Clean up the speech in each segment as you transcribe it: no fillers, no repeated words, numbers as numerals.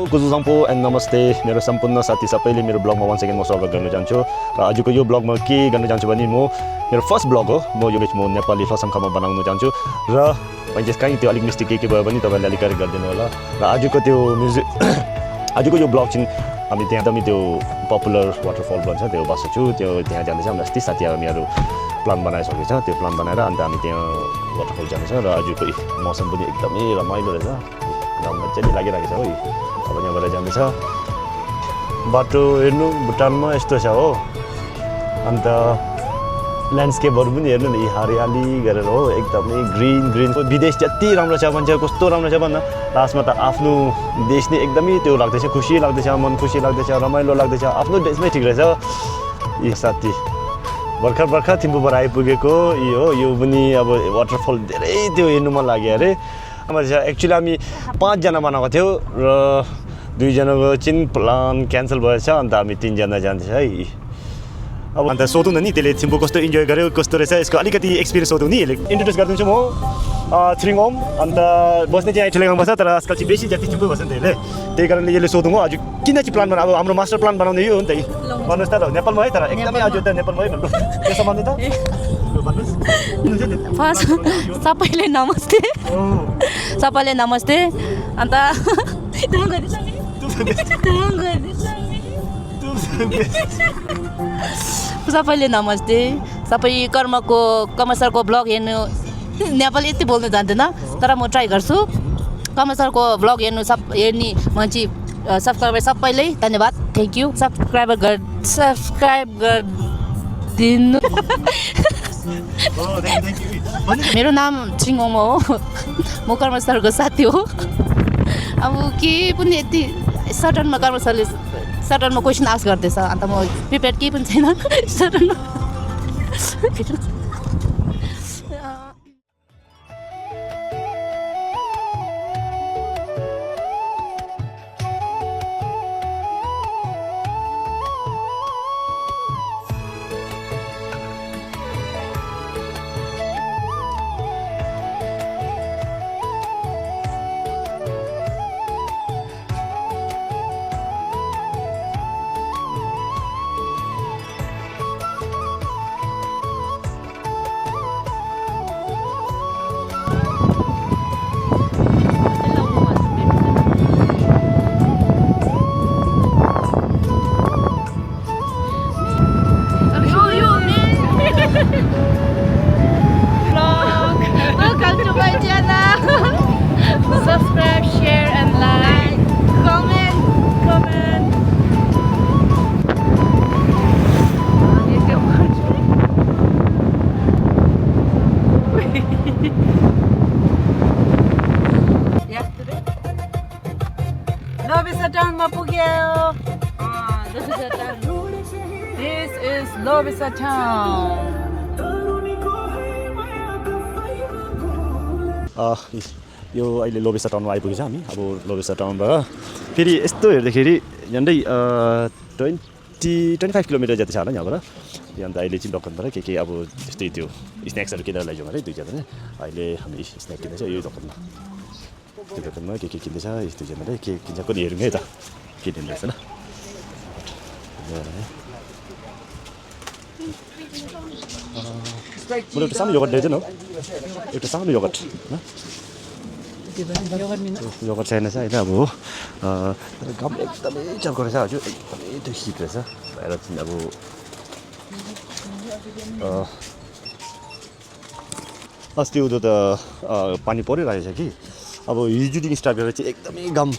कुजुसाम्पो and नमस्ते मेरो सम्पूर्ण साथी सबैले मेरो ब्लगमा वन्स अगेन म स्वागत गर्न चाहन्छु र आजको यो ब्लगमा के गर्न चाहन्छु भने मेरो फर्स्ट ब्लग हो म नेपाली फसमखामा बनाउन चाहन्छु र मैले कहीँ त्यो अलिक मिस्टेक के भयो भने तपाईँहरूले अलिक करेक्ट गरिदिनु होला र आजको त्यो म्युजिक आजको यो ब्लग चाहिँ हामी त्यहाँ एकदमै त्यो पपुलर वाटरफल भन्छ त्यो बस्छु त्यो त्यहाँ जाँदैछ हामी अस्ति साथीहरू प्लान बनाइसकेको छ त्यो प्लान बनाएर अन्त हामी त्यहाँ वाटरफल जाँदैछ र आजको मौसम पनि एकदमै रमाइलो रहेछ मजाले लागिरहेको छ है अब यहाँबाट जाँदैछ बाटो हेर्नु भुटानमा यस्तो छ हो अन्त ल्यान्डस्केपहरू पनि हेर्नु न हरियाली गरेर हो एकदमै ग्रिन ग्रिन विदेश जति राम्रो छ भन्छ कस्तो राम्रो छ भन्न लास्टमा त आफ्नो देश नै एकदमै त्यो लाग्दैछ खुसी लाग्दैछ मन खुसी लाग्दैछ रमाइलो लाग्दैछ आफ्नो देशमै ठिक रहेछ यी साथी भर्खर थिम्पूबाट आइपुगेको यो पनि अब वाटरफल धेरै त्यो हेर्नु मन लाग्यो अरे एक्चुअली हामी 5 जना बनाएको थियो र 2 जनाको चाहिँ प्लान क्यान्सल भएछ अन्त हामी 3 जना जान्छ है अब अन्त सोधौँ न नि त्यसले थिम्पू कस्तो इन्जोय गर्यो कस्तो रहेछ यसको अलिकति एक्सपिरियन्स सोधौँ नि यसले इन्ट्रोड्युस गरिदिन्छु म थ्रिङहोम अन्त बस्ने चाहिँ ठेलेगाउँ बस्छ तर आजकल चाहिँ बेसी जति थिम्पू बस्छ नि त्यसले त्यही कारणले यसले सोधौँ हो आज किन चाहिँ प्लान बनाऊ अब हाम्रो मास्टर प्लान बनाउने यो हो नि त भन्नुहोस् त नेपालमा है तर एकदमै आज त नेपालमा है भन्नु त्यसो भन्नु त फर्स्ट सबैले नमस्ते अन्त सबैले नमस्ते सबै कमर्सरको ब्लग हेर्नु नेपाली यति बोल्नु जान्दैन तर म ट्राई गर्छु कमर्सरको ब्लग हेर्ने मान्छे सब्सक्राइबर सबैले धन्यवाद थ्याङ्क यू सब्सक्राइब गरिदिनु मेरो नाम थ्रिङहोम हो म कर्मसरको साथी हो अब के पनि यति सडनमा कर्मसरले सडनमा क्वेसन आस्क गर्दैछ अन्त म प्रिपेयर केही पनि छैन सडनमा Subscribe, share and like, comment. Lobisatang mapugyo. This is Lobisatang. यो अहिले लोबेसा टाउनमा आइपुगेछ हामी अब लोबेसा टाउनबाट फेरि यस्तो हेर्दाखेरि झन्डै 25 किलोमिटर जति छ होला यहाँबाट अन्त अहिले चाहिँ दोकानबाट के अब त्यस्तै त्यो स्न्याक्सहरू किनेर लैजाउँ है 2 जनाले अहिले हामी स्न्याक किन्दैछ यो दोकानमा त्यो दोकानमा के किन्दैछ यस्तो जनाले के किन्छ पनि हेरौँ है त के दिँदैछ ल मलाई एउटा सानो योगर्ट ल्याइदिनु न एउटा सानो योगर्ट ल योगर्ट छैन छ होइन अब हो घाम एकदमै चर्को रहेछ हजुर एकदमै त्यो हिट रहेछ भएर चाहिँ अब अस्ति उँधो त पानी परिरहेछ कि अब हिजोदेखि स्टार्ट गरेर चाहिँ एकदमै घाम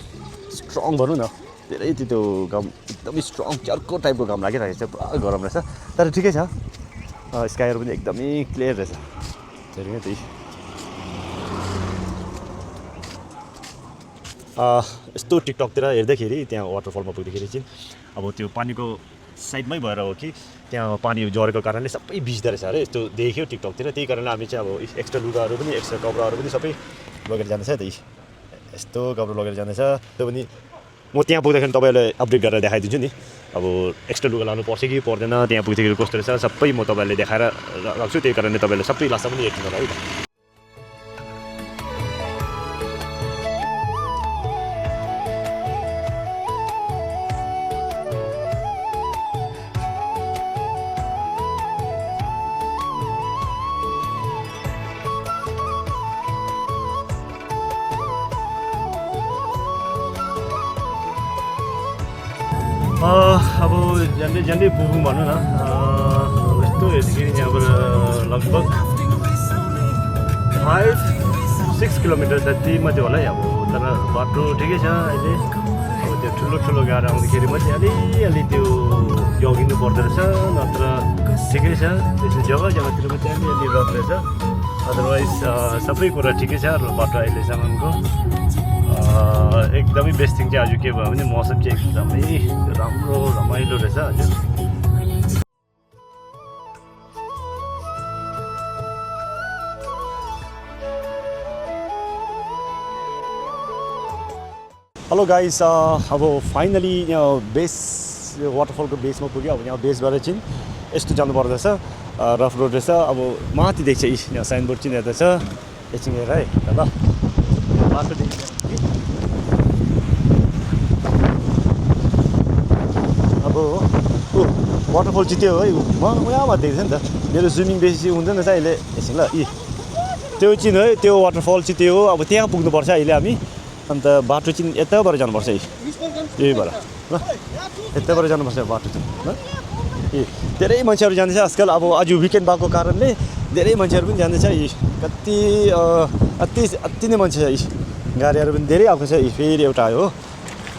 स्ट्रङ भनौँ न धेरै त्यो घाम एकदमै स्ट्रङ चर्को टाइपको घाम लागिरहेको छ पुरा गरम रहेछ तर ठिकै छ स्काइहरू पनि एकदमै क्लियर रहेछ धेरै त्यही यस्तो टिकटकतिर हेर्दाखेरि त्यहाँ वाटरफलमा पुग्दाखेरि चाहिँ अब त्यो पानीको साइडमै भएर हो कि त्यहाँ पानी झरेको कारणले सबै भिज्दो रहेछ अरे यस्तो देख्यो टिकटकतिर त्यही कारणले हामी चाहिँ अब एक्स्ट्रा लुगाहरू पनि एक्स्ट्रा कपडाहरू पनि सबै लगेर जाँदैछ त्यही यस्तो कपडा लगेर जाँदैछ त्यो पनि म त्यहाँ पुग्दाखेरि तपाईँलाई अपडेट गरेर देखाइदिन्छु नि अब एक्स्ट्रा लुगा लानु पर्छ कि पर्दैन त्यहाँ पुग्दाखेरि कस्तो रहेछ सबै म तपाईँलाई देखाएर राख्छु त्यही कारणले तपाईँले सबै लास्टमा पनि हेर्नु होला है त अब झन्डै झन्डै पुगौँ भनौँ न यस्तो हेर्दाखेरि यहाँबाट लगभग 5-6 किलोमिटर जति मात्रै होला है अब तर बाटो ठिकै छ अहिले अब त्यो ठुलो गाडी आउँदाखेरि मात्रै अलिअलि त्यो जोगिनु पर्दो रहेछ नत्र ठिकै छ त्यसो जग्गातिर मात्रै अलिअलि रफ रहेछ अदरवाइज सबै कुरा ठिकै छ बाटो अहिलेसम्मको एकदमै बेस्ट थिङ चाहिँ आज के भयो भने मौसम चाहिँ एकदमै राम्रो रमाइलो रहेछ हजुर हेलो गाइस अब फाइनली यहाँ बेस वाटरफलको बेसमा पुग्यो अब यहाँ बेसबाट चाहिँ यस्तो जानु पर्दछ रफ रोड रहेछ अब माथि देख्छ यहाँ साइनबोर्ड चाहिँ हेर्दैछ एकछिन हेर है ल बाटो देख्छ अब वाटरफल चाहिँ त्यो है यहाँ देख्छ नि त मेरो स्विमिङ बेसी हुँदैन रहेछ अहिले एकछिन ल त्यो चाहिँ है त्यो वाटरफल चाहिँ त्यो हो अब त्यहाँ पुग्नुपर्छ अहिले हामी अन्त बाटो चाहिँ यताबाट जानुपर्छ है यहीबाट ल यताबाट जानुपर्छ बाटो चाहिँ ल धेरै मान्छेहरू जाँदैछ आजकल अब आज विकेन्ड भएको कारणले धेरै मान्छेहरू पनि जाँदैछ अति नै मान्छे छ गाडीहरू पनि धेरै आएको छ फेरि एउटा आयो हो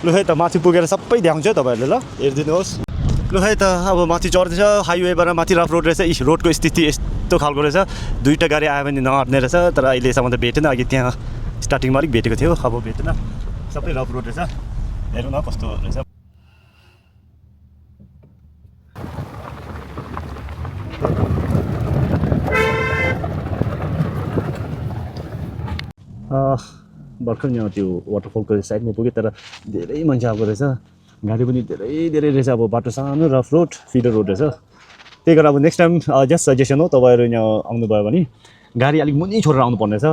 लु है त माथि पुगेर सबै देखाउँछ तपाईँहरूले ल हेरिदिनुहोस् लु है त अब माथि चढ्दैछ हाइवेबाट माथि रफ रोड रहेछ रोडको स्थिति यस्तो खालको रहेछ दुईवटा गाडी आयो भने नअट्ने रहेछ तर अहिलेसम्म त भेटेन अघि त्यहाँ स्टार्टिङमा अलिक भेटेको थियो अब भेटेन सबै रफ रोड रहेछ हेरौँ न कस्तो रहेछ भर्खर यहाँ त्यो वाटरफलको साइडमा पुग्यो तर धेरै मान्छे आएको रहेछ गाडी पनि धेरै रहेछ अब बाटो सानो रफ रोड फिडर रोड रहेछ त्यही भएर अब नेक्स्ट टाइम जस्ट सजेसन हो तपाईँहरू यहाँ आउनुभयो भने गाडी अलिक मुनि छोडेर आउनुपर्ने रहेछ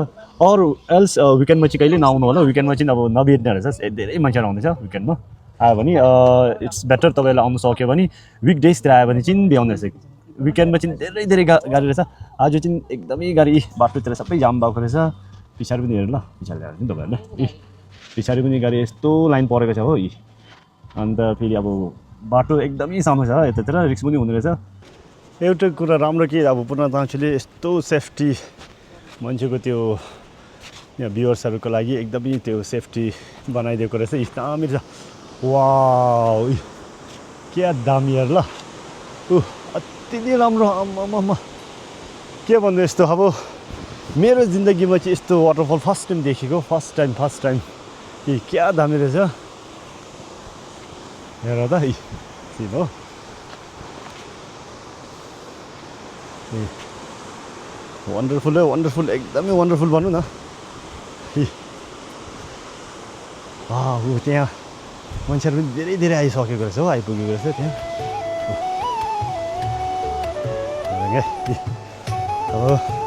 अरू एल्स विकेन्डमा चाहिँ कहिले नआउनु होला विकेन्डमा चाहिँ अब नभेट्ने रहेछ धेरै मान्छेहरू आउँदैछ विकेन्डमा आयो भने इट्स बेटर तपाईँलाई आउनु सक्यो भने विक डेजतिर आयो भने चाहिँ भ्याउने रहेछ विकेन्डमा चाहिँ धेरै गाडी रहेछ आज चाहिँ एकदमै गाडी बाटोतिर सबै जाम भएको रहेछ पछाडि पनि हेर्नु ल पछाडि ल्याएर नि तपाईँहरूले पछाडि पनि गाडी यस्तो लाइन परेको छ हो अन्त फेरि अब बाटो एकदमै सानो छ यतातिर रिक्स पनि हुने रहेछ एउटा कुरा राम्रो के अब पूर्णतांशुले यस्तो सेफ्टी मान्छेको त्यो यहाँ भ्युअर्सहरूको लागि एकदमै त्यो सेफ्टी बनाइदिएको रहेछ दामी छ वाउ क्या दामी हेर ल अति नै राम्रो आम्मामा के भन्नु यस्तो अब मेरो जिन्दगीमा चाहिँ यस्तो वाटरफल फर्स्ट टाइम देखेको फर्स्ट टाइम क्या दामी रहेछ हेर त सिन हो वन्डरफुल एकदमै वन्डरफुल भनौँ न त्यहाँ मान्छेहरू पनि धेरै आइसकेको रहेछ हो आइपुगेको रहेछ त्यहाँ अब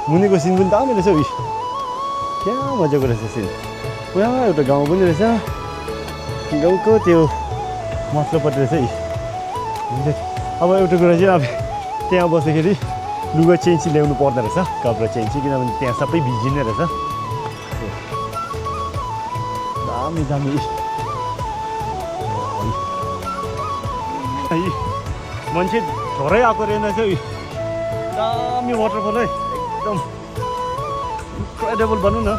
मुनिको सिन पनि दामी रहेछ क्या मजाको रहेछ सिन यहाँ एउटा गाउँ पनि रहेछ गाउँको त्यो माथिल्लोपट्टि रहेछ अब एउटा कुरा चाहिँ अब त्यहाँ बस्दाखेरि लुगा चेन्ज ल्याउनु पर्दो रहेछ कपडा चेन्ज किनभने त्यहाँ सबै भिजिने रहेछ दामी मान्छे थोरै आएको रहेछ दामी वाटरफल है एकदम इन्क्रेडिबल भनौँ न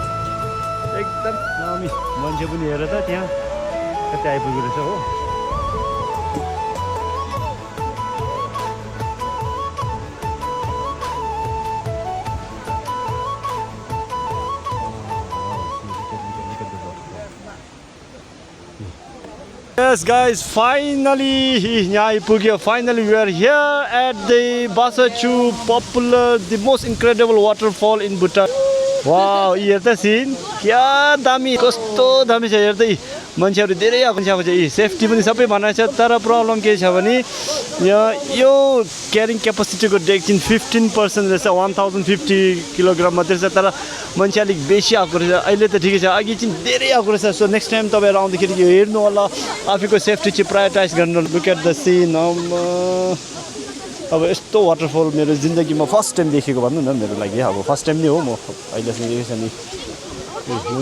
एकदम दामी मान्छे पनि हेर त त्यहाँ कति आइपुग्यो रहेछ हो Yes guys, finally यहाँ आइपुग्यो finally we are here at the Basachu popular the most incredible waterfall in Bhutan. Wow, हेर त सिन क्या दामी कस्तो दामी छ हेर त मान्छेहरू धेरै आएको छ सेफ्टी पनि सबै बनाएको छ तर प्रब्लम के छ भने यहाँ यो क्यारिङ क्यापासिटीको डेक चाहिँ 15% रहेछ 1050 किलोग्राम मात्रै छ तर मान्छे अलिक बेसी आएको रहेछ अहिले त ठिकै छ अघि चाहिँ धेरै आएको रहेछ सो नेक्स्ट टाइम तपाईँहरू आउँदाखेरि यो हेर्नु होला आफूको सेफ्टी चाहिँ प्रायोरिटाइज गर्नु लुक एट द सिन अब यस्तो वाटरफल मेरो जिन्दगीमा फर्स्ट टाइम देखेको भन्नु न मेरो लागि अब फर्स्ट टाइम नै हो म अहिलेसम्म देखेको छ नि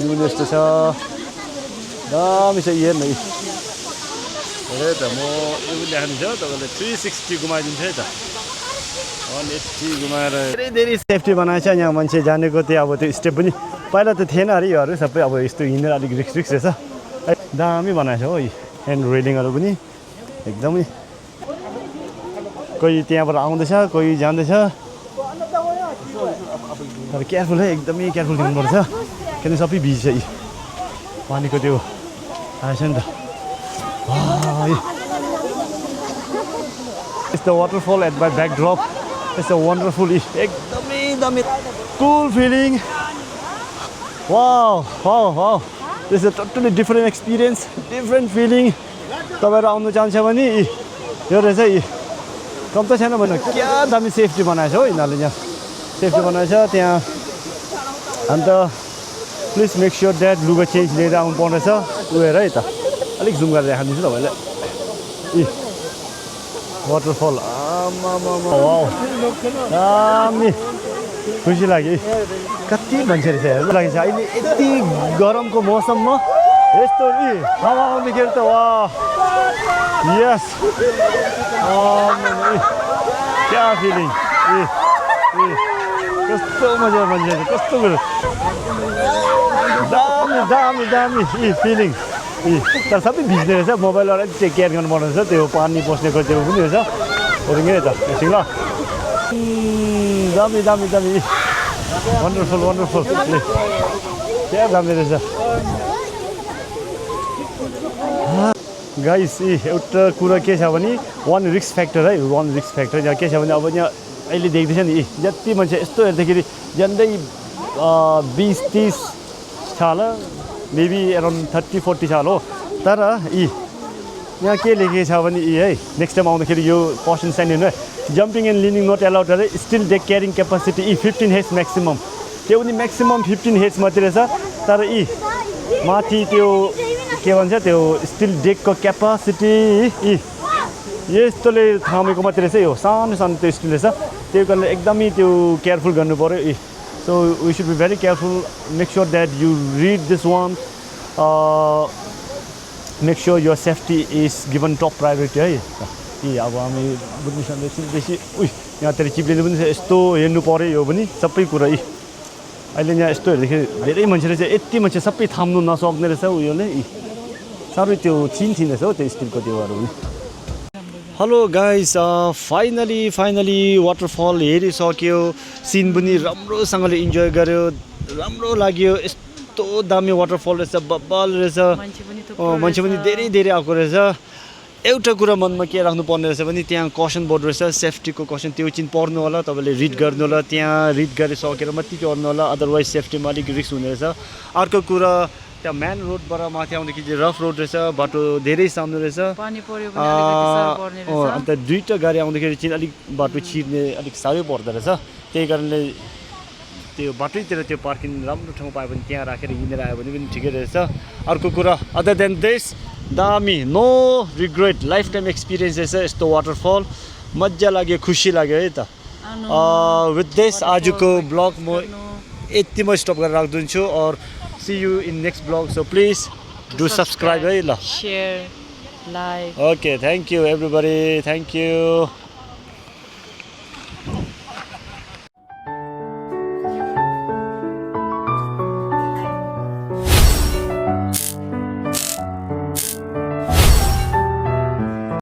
मुनि यस्तो छ दामी छ हेर्नु त म यो लेख्नु छ तपाईँले 360 घुमाइदिन्छ है त 180 घुमाएर धेरै धेरै सेफ्टी बनाएछ यहाँ मान्छे जानेको त्यो अब त्यो स्टेप पनि पहिला त थिएन अरे योहरू सबै अब यस्तो हिँडेर अलिक रिक्स रहेछ दामी बनाएछ हो ह्यान्ड रेलिङहरू पनि एकदमै कोही त्यहाँबाट आउँदैछ कोही जाँदैछ तर केयरफुल है एकदमै केयरफुल दिनुपर्छ किनभने सबै भिज छ यी पानीको त्यो आएछ नि त It's the waterfall at my backdrop. It's a wonderful, एकदमै दामी cool feeling. Wow, wow, wow. This is a totally different experience, different feeling. तपाईहरु आउनु चाहन्छ भने यो रहेछ कम त छैन भन्नु क्या दामी सेफ्टी बनाएछ हो यिनीहरूले यहाँ सेफ्टी बनाएछ त्यहाँ अन्त प्लिज मेक स्योर द्याट लुगा चेन्ज लिएर आउनु पर्नेछ उयो है त अलिक जुम गरेर देखाइदिन्छु तपाईँलाई वाटरफल वाउ दामी खुसी लाग्यो कति मान्छे रहेछ हेर्नु लागि छ अहिले यति गरमको मौसममा यस्तो हावा आउँदाखेरि त वा यस क्या फिलिङ कस्तो मजा मान्छे कस्तो कुरो दामी दामी दामी फिलिङ तर सबै भिज्ने रहेछ मोबाइलबाट चाहिँ केयर गर्नुपर्ने रहेछ त्यो पानी पस्नेको त्यो पनि रहेछ ओरिङै त एकछिन ल दामी दामी दामी वन्डरफुल वन्डरफुल क्या दामी रहेछ गाइस एउटा कुरा के छ भने वान रिस्क फ्याक्टर है वान रिस्क फ्याक्टर यहाँ के छ भने अब यहाँ अहिले देख्दैछ नि जति मान्छे यस्तो हेर्दाखेरि झन्डै 20-30 छ होला मेबी एराउन्ड 30-40 छ हो तर यहाँ के लेखेको छ भने है नेक्स्ट टाइम आउँदाखेरि यो कसन साइन हेर्नु है jumping and leaning not allowed अरे steel deck carrying capacity 15 heads maximum त्यो पनि म्याक्सिमम 15 हेड्स मात्रै रहेछ तर माथि त्यो के भन्छ त्यो स्टिल डेकको क्यापासिटी यस्तोले थामेको मात्रै रहेछ यो सानो सानो त्यो स्टिल रहेछ त्यो कारणले एकदमै त्यो केयरफुल गर्नु पऱ्यो So we should be very careful. Make sure that you read this one. Make sure your safety is given top priority. है अब हामी बुझ्नु सक्दैछौँ बेसी यहाँ चिप्लिनु पनि यस्तो हेर्नु पऱ्यो यो पनि सबै कुरा अहिले यहाँ यस्तो हेर्दाखेरि धेरै मान्छे रहेछ यति मान्छे सबै थाम्नु नसक्ने रहेछ उयोले साह्रै त्यो चिन रहेछ हो त्यो स्टिलको त्योहरू पनि हेलो गाइस फाइनली वाटरफल हेरिसक्यो सिन पनि राम्रोसँगले इन्जोय गर्यो राम्रो लाग्यो यस्तो दामी वाटरफल रहेछ बब्बल रहेछ मान्छे पनि धेरै धेरै आएको रहेछ एउटा कुरा मनमा के राख्नु पर्ने रहेछ भने त्यहाँ कसन बोर्ड रहेछ सेफ्टीको कसन त्यो चाहिँ पढ्नु होला तपाईँले रिड गर्नु होला त्यहाँ रिड गरिसकेर मात्रै चढ्नु होला अदरवाइज सेफ्टीमा अलिक रिस्क हुने रहेछ अर्को कुरा त्यहाँ मेन रोडबाट माथि आउँदाखेरि रफ रोड रहेछ बाटो धेरै सानो रहेछ अन्त दुईवटा गाडी आउँदाखेरि चाहिँ अलिक बाटो छिर्ने अलिक साह्रै पर्दो रहेछ त्यही कारणले त्यो बाटैतिर त्यो पार्किङ राम्रो ठाउँ पायो भने त्यहाँ राखेर हिँडेर आयो भने पनि ठिकै रहेछ अर्को कुरा अदर देन दिस दामी no regret lifetime experience रहेछ यस्तो वाटरफल मजा लाग्यो खुसी लाग्यो है त विथ दिस आजको ब्लग म यतिमै स्टप गरेर राखिदिन्छु और see you in next vlog, so please do subscribe, share, like. Okay, thank you everybody, thank you.